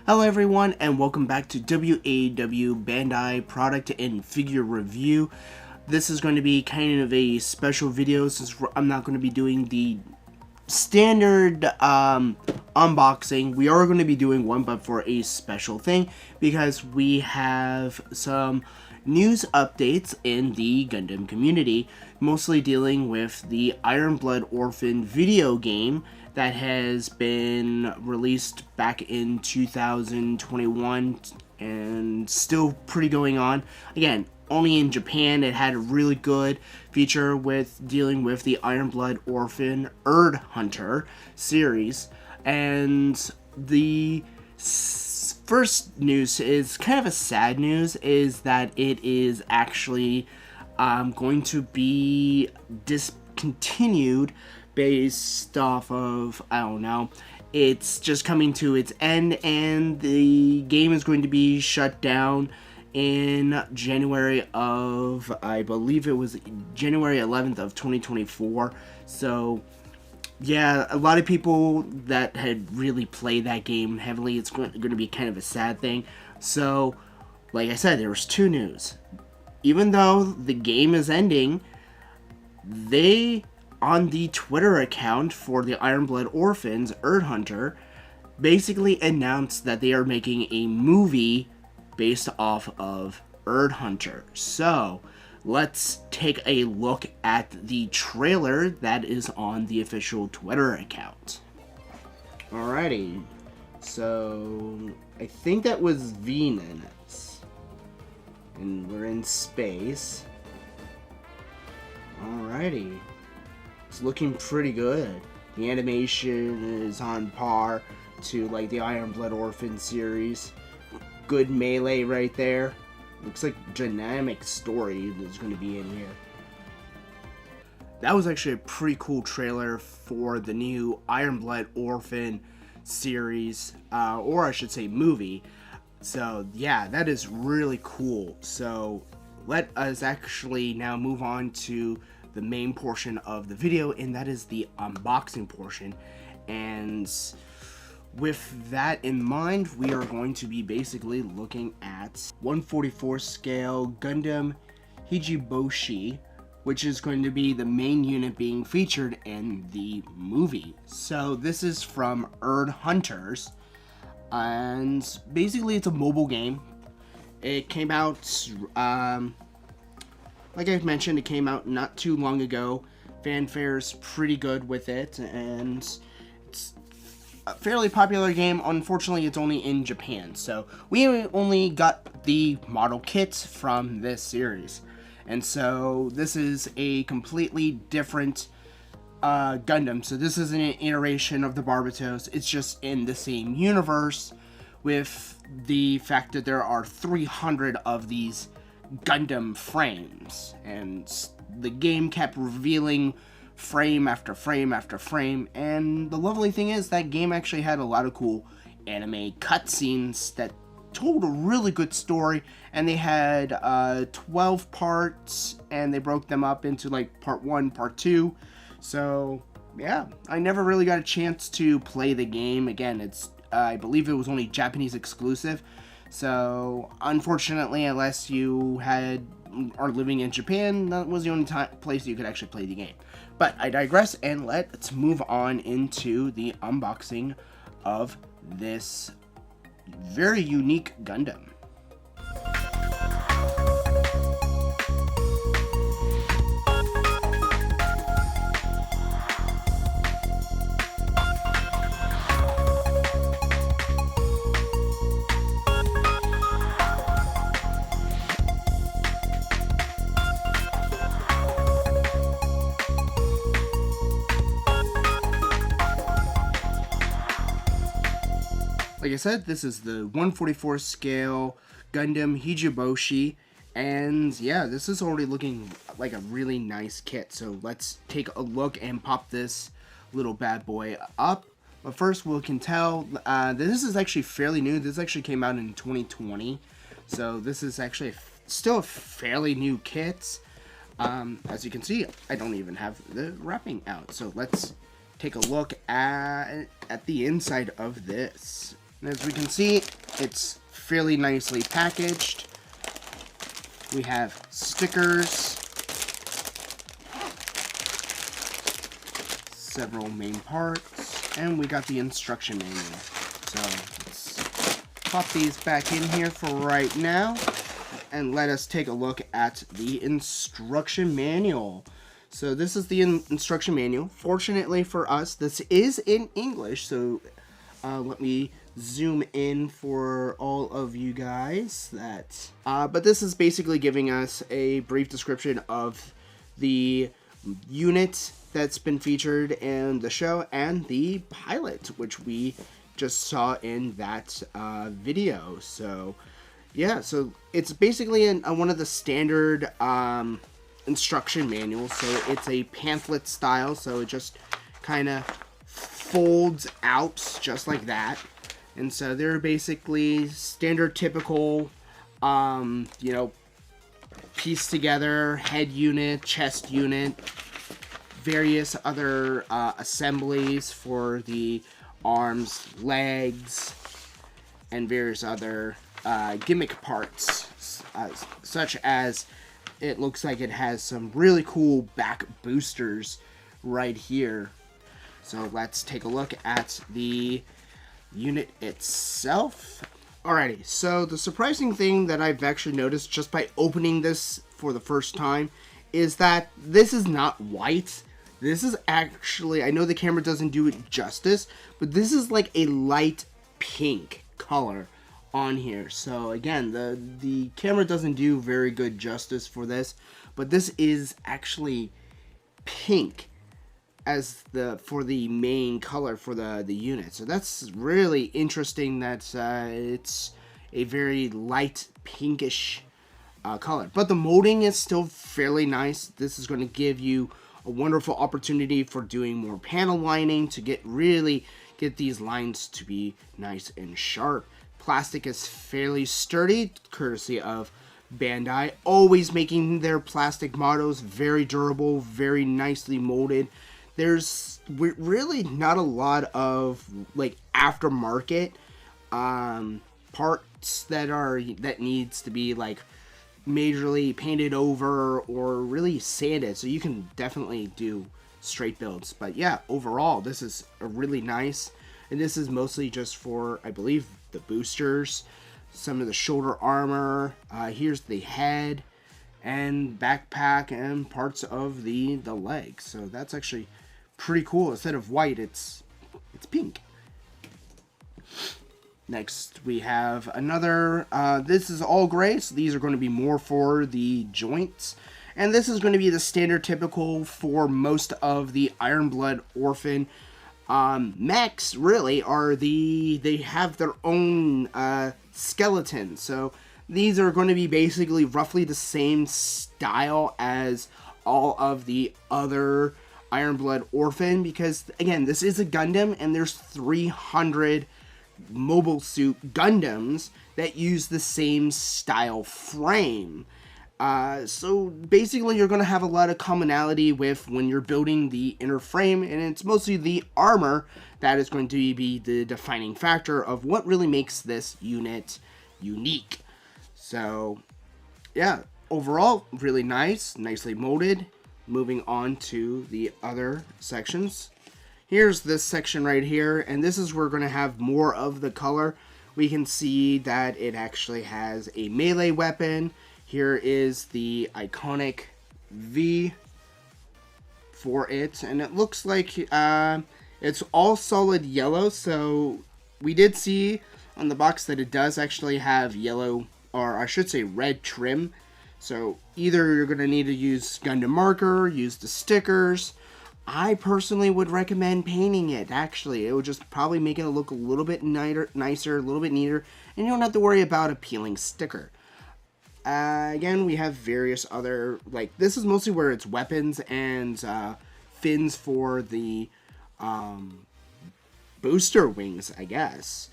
Hello everyone, and welcome back to WAW Bandai Product and Figure Review. This is going to be kind of a special video since I'm not going to be doing the standard unboxing. We are going to be doing one, but for a special thing, because we have some news updates in the Gundam community, mostly dealing with the Iron Blood Orphan video game that has been released back in 2021 and still pretty going on. Again, only in Japan. It had a really good feature with dealing with the Iron Blood Orphan Erd Hunter series. And the first news is kind of a sad news, is that it is actually going to be discontinued based off of, I don't know, it's just coming to its end, and the game is going to be shut down in January of, I believe it was January 11th of 2024. So yeah, a lot of people that had really played that game heavily, it's going to be kind of a sad thing. So like I said, there was two news. Even though the game is ending, they, on the Twitter account for the Iron Blood Orphans Erd Hunter, basically announced that they are making a movie based off of Erd Hunter. So let's take a look at the trailer that is on the official Twitter account. Alrighty, so I think that was Venus, and we're in space. Alrighty. It's looking pretty good. The animation is on par to like the Iron Blood Orphan series. Good melee right there. Looks like dynamic story is going to be in here. That was actually a pretty cool trailer for the new Iron Blood Orphan series, or I should say movie. So yeah, that is really cool. So let us actually now move on to the main portion of the video, and that is the unboxing portion. And with that in mind, we are going to be basically looking at 144 scale Gundam Hajiroboshi, which is going to be the main unit being featured in the movie. So this is from Erd Hunters, and basically it's a mobile game. It came out like I've mentioned, it came out not too long ago. Fanfare's pretty good with it, and it's a fairly popular game. Unfortunately, it's only in Japan, so we only got the model kits from this series. And so this is a completely different Gundam. So this isn't an iteration of the Barbatos. It's just in the same universe, with the fact that there are 300 of these Gundam frames, and the game kept revealing frame after frame after frame. And the lovely thing is that game actually had a lot of cool anime cutscenes that told a really good story, and they had 12 parts, and they broke them up into like part 1, part 2. So yeah, I never really got a chance to play the game. Again, it's I believe it was only Japanese exclusive. So, unfortunately, unless you are living in Japan, that was the only place you could actually play the game. But I digress, and let's move on into the unboxing of this very unique Gundam. Like I said, this is the 144 scale Gundam Hajiroboshi, and yeah, this is already looking like a really nice kit. So let's take a look and pop this little bad boy up. But first, we can tell this is actually fairly new. This actually came out in 2020, so this is actually still a fairly new kit. As you can see, I don't even have the wrapping out. So let's take a look at the inside of this. And as we can see, it's fairly nicely packaged. We have stickers, several main parts, and we got the instruction manual. So let's pop these back in here for right now, and let us take a look at the instruction manual. So this is the instruction manual. Fortunately for us, this is in English, so let me zoom in for all of you guys. But this is basically giving us a brief description of the unit that's been featured in the show and the pilot, which we just saw in that video. So yeah, so it's basically one of the standard instruction manuals. So it's a pamphlet style, so it just kind of folds out just like that. And so they're basically standard typical you know, piece together head unit, chest unit, various other assemblies for the arms, legs, and various other gimmick parts, such as it looks like it has some really cool back boosters right here. So let's take a look at the unit itself. Alrighty, so the surprising thing that I've actually noticed just by opening this for the first time is that this is not white. This is actually, I know the camera doesn't do it justice, but this is like a light pink color on here. So again, the camera doesn't do very good justice for this, but this is actually pink as for the main color for the unit. So that's really interesting that it's a very light pinkish color, but the molding is still fairly nice. This is going to give you a wonderful opportunity for doing more panel lining to really get these lines to be nice and sharp. Plastic is fairly sturdy, courtesy of Bandai, always making their plastic models very durable, very nicely molded. There's really not a lot of like aftermarket parts that needs to be like majorly painted over or really sanded, so you can definitely do straight builds. But yeah, overall this is a really nice, and this is mostly just for, I believe, the boosters, some of the shoulder armor, here's the head and backpack and parts of the legs. So that's actually pretty cool. Instead of white, it's pink. Next we have another, this is all gray, so these are going to be more for the joints, and this is going to be the standard typical for most of the Iron Blood Orphan mechs. Really are they have their own skeleton, so these are going to be basically roughly the same style as all of the other Iron Blood Orphan, because again, this is a Gundam and there's 300 mobile suit Gundams that use the same style frame. So basically you're going to have a lot of commonality with when you're building the inner frame, and it's mostly the armor that is going to be the defining factor of what really makes this unit unique. So yeah, overall really nice, nicely molded. Moving on to the other sections. Here's this section right here, and this is where we're going to have more of the color. We can see that it actually has a melee weapon. Here is the iconic V for it, and it looks like it's all solid yellow. So we did see on the box that it does actually have yellow, or I should say red trim. So either you're going to need to use Gundam marker, use the stickers. I personally would recommend painting it. Actually, it would just probably make it look a little bit nicer, a little bit neater, and you don't have to worry about a peeling sticker. Again, we have various other, like, this is mostly where it's weapons and fins for the booster wings, I guess.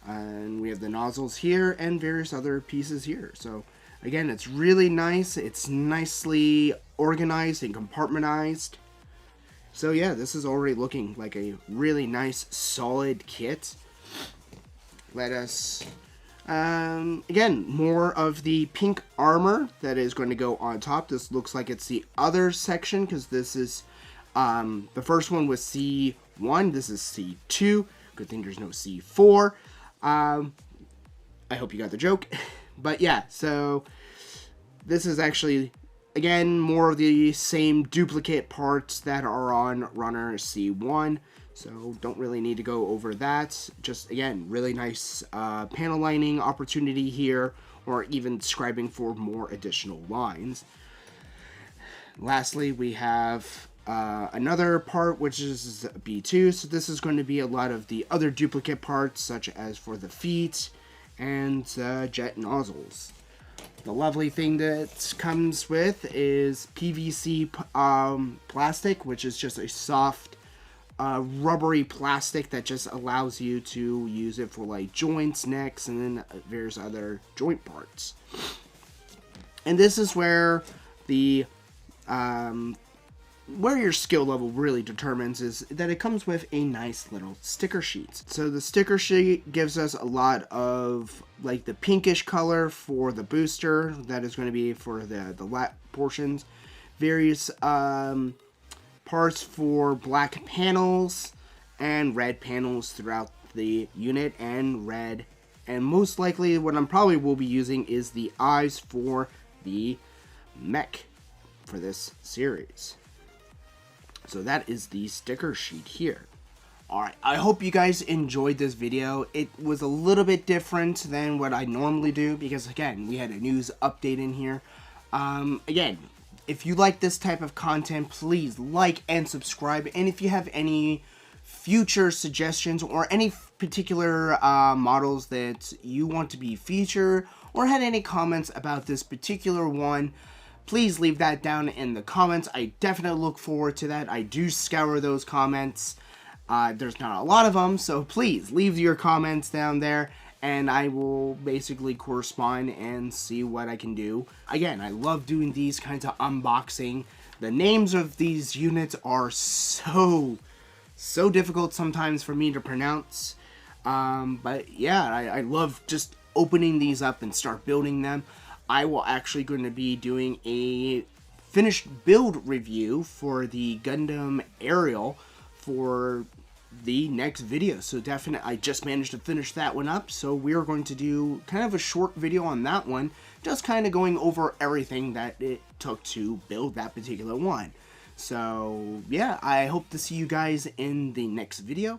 And we have the nozzles here and various other pieces here. So again, it's really nice. It's nicely organized and compartmentalized. So yeah, this is already looking like a really nice, solid kit. let us, again, more of the pink armor that is going to go on top. This looks like it's the other section, because this is, the first one was C1, this is C2. Good thing there's no C4. I hope you got the joke. But yeah, so this is actually, again, more of the same duplicate parts that are on Runner C1. So don't really need to go over that. Just, again, really nice panel lining opportunity here, or even scribing for more additional lines. Lastly, we have another part, which is B2. So this is going to be a lot of the other duplicate parts, such as for the feet and jet nozzles. The lovely thing that comes with is PVC plastic, which is just a soft rubbery plastic that just allows you to use it for like joints, necks, and then various other joint parts. And this is where the where your skill level really determines, is that it comes with a nice little sticker sheet. So the sticker sheet gives us a lot of like the pinkish color for the booster, that is going to be for the lat portions, various parts for black panels and red panels throughout the unit, and red, and most likely what I'm probably will be using is the eyes for the mech for this series. So that is the sticker sheet here. Alright, I hope you guys enjoyed this video. It was a little bit different than what I normally do, because again, we had a news update in here. Again, if you like this type of content, please like and subscribe. And if you have any future suggestions or any particular models that you want to be featured, or had any comments about this particular one, please leave that down in the comments. I definitely look forward to that. I do scour those comments. There's not a lot of them, so please leave your comments down there, and I will basically correspond and see what I can do. Again, I love doing these kinds of unboxing. The names of these units are so difficult sometimes for me to pronounce. But yeah, I love just opening these up and start building them. I will actually going to be doing a finished build review for the Gundam Aerial for the next video. So definitely, I just managed to finish that one up, so we're going to do kind of a short video on that one, just kind of going over everything that it took to build that particular one. So yeah, I hope to see you guys in the next video.